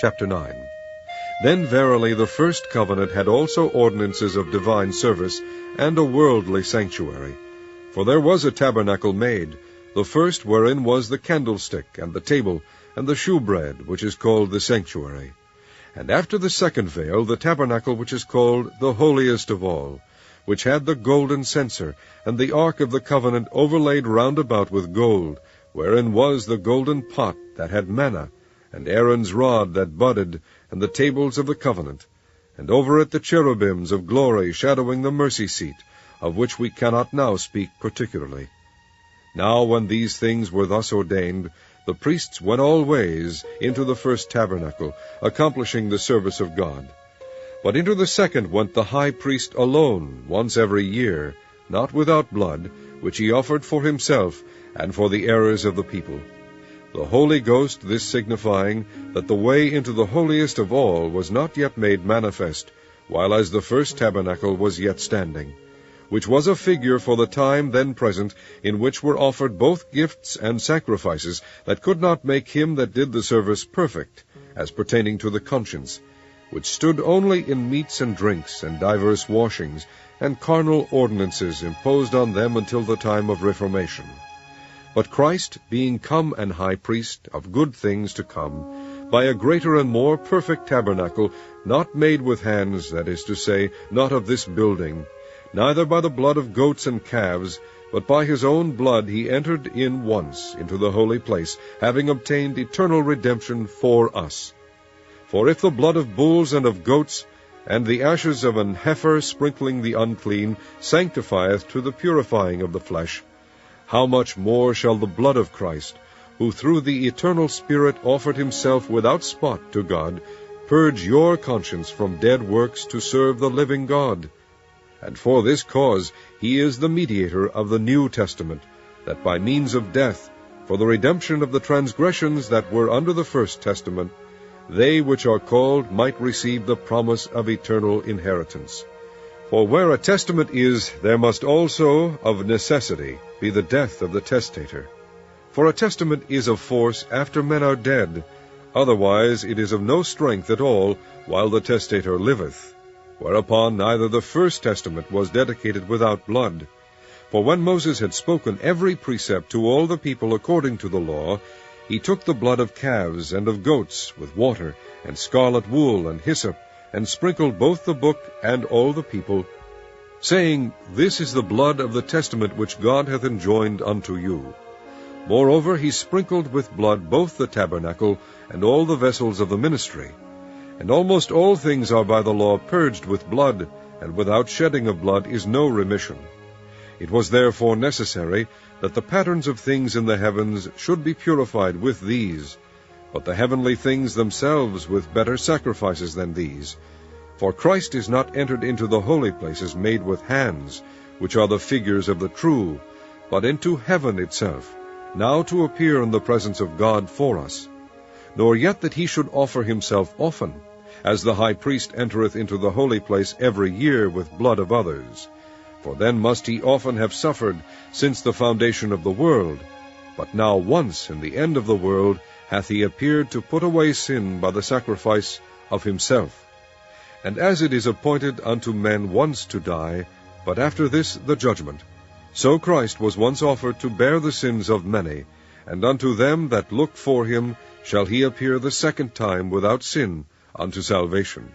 Chapter 9. Then verily the first covenant had also ordinances of divine service, and a worldly sanctuary. For there was a tabernacle made, the first wherein was the candlestick, and the table, and the shewbread, which is called the sanctuary. And after the second veil the tabernacle which is called the holiest of all, which had the golden censer, and the ark of the covenant overlaid round about with gold, wherein was the golden pot that had manna, and Aaron's rod that budded, and the tables of the covenant, and over it the cherubims of glory shadowing the mercy seat, of which we cannot now speak particularly. Now when these things were thus ordained, the priests went all ways into the first tabernacle, accomplishing the service of God. But into the second went the high priest alone, once every year, not without blood, which he offered for himself, and for the errors of the people. The Holy Ghost this signifying, that the way into the holiest of all was not yet made manifest, while as the first tabernacle was yet standing, which was a figure for the time then present, in which were offered both gifts and sacrifices, that could not make him that did the service perfect, as pertaining to the conscience, which stood only in meats and drinks, and divers washings, and carnal ordinances imposed on them until the time of Reformation. But Christ, being come an high priest of good things to come, by a greater and more perfect tabernacle, not made with hands, that is to say, not of this building, neither by the blood of goats and calves, but by his own blood he entered in once into the holy place, having obtained eternal redemption for us. For if the blood of bulls and of goats, and the ashes of an heifer sprinkling the unclean, sanctifieth to the purifying of the flesh, how much more shall the blood of Christ, who through the eternal Spirit offered himself without spot to God, purge your conscience from dead works to serve the living God? And for this cause he is the mediator of the New Testament, that by means of death, for the redemption of the transgressions that were under the first testament, they which are called might receive the promise of eternal inheritance. For where a testament is, there must also of necessity be the death of the testator. For a testament is of force after men are dead, otherwise it is of no strength at all while the testator liveth. Whereupon neither the first testament was dedicated without blood. For when Moses had spoken every precept to all the people according to the law, he took the blood of calves and of goats with water, and scarlet wool, and hyssop, and sprinkled both the book and all the people, saying, This is the blood of the testament which God hath enjoined unto you. Moreover he sprinkled with blood both the tabernacle and all the vessels of the ministry. And almost all things are by the law purged with blood, and without shedding of blood is no remission. It was therefore necessary that the patterns of things in the heavens should be purified with these, but the heavenly things themselves with better sacrifices than these. For Christ is not entered into the holy places made with hands, which are the figures of the true, but into heaven itself, now to appear in the presence of God for us. Nor yet that he should offer himself often, as the high priest entereth into the holy place every year with blood of others. For then must he often have suffered since the foundation of the world. But now once in the end of the world hath he appeared to put away sin by the sacrifice of himself. And as it is appointed unto men once to die, but after this the judgment, so Christ was once offered to bear the sins of many, and unto them that look for him shall he appear the second time without sin unto salvation.